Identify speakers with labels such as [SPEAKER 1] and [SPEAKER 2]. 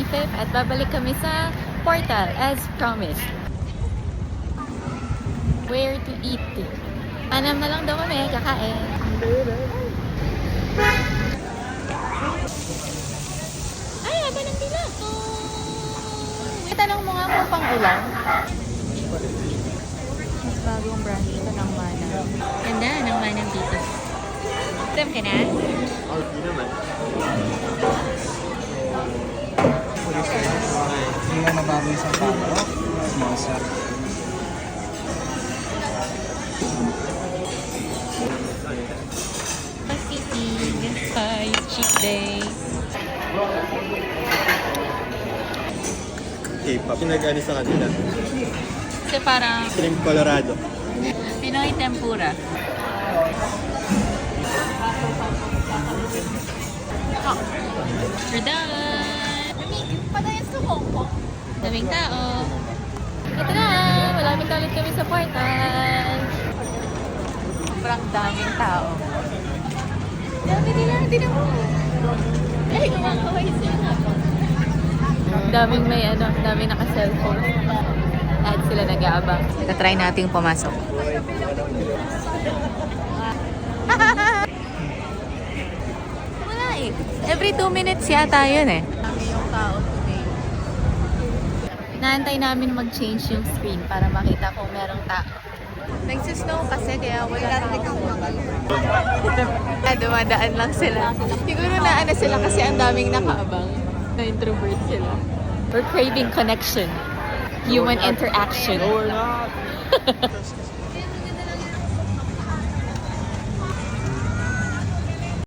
[SPEAKER 1] 25th at babalik kami sa Portal as promised. Where to eat? Anam na lang daw kami, kakain. Ay, aba ng bilang. Tanong mo nga kung pang ulan. Mas bagong brand ito ng Manam. Ganda ng Manam dito. Tram ka na?
[SPEAKER 2] Hindi naman.
[SPEAKER 3] Hindi na mabago yung isang tao. Smosa.
[SPEAKER 1] Pacific Spice Cheat Day.
[SPEAKER 2] K-pop. Pinag-ano sa kanila.
[SPEAKER 1] Kasi parang
[SPEAKER 2] Shrimp Colorado.
[SPEAKER 1] Pinoy tempura. Oh. We're done!
[SPEAKER 4] Padayan sa Hong Kong.
[SPEAKER 1] Daming tao. Ito na! Malapit na ulit kami sa Portal. Sobrang daming tao. Dami nila, hindi na mo. Ay, kumakaway sila. Daming may daming naka-cellphone. At sila nag-aabang. Try nating pumasok. Wala eh. Every 2 minutes yata yun eh. Dami yung tao today. Naantay namin mag-change yung screen para makita kung merong tao. Nagsisnow kasi kaya wala na dumadaan lang sila. Siguro na sila kasi ang daming nakaabang. Na-introvert sila. We're craving connection. Human interaction.
[SPEAKER 2] No, we're not.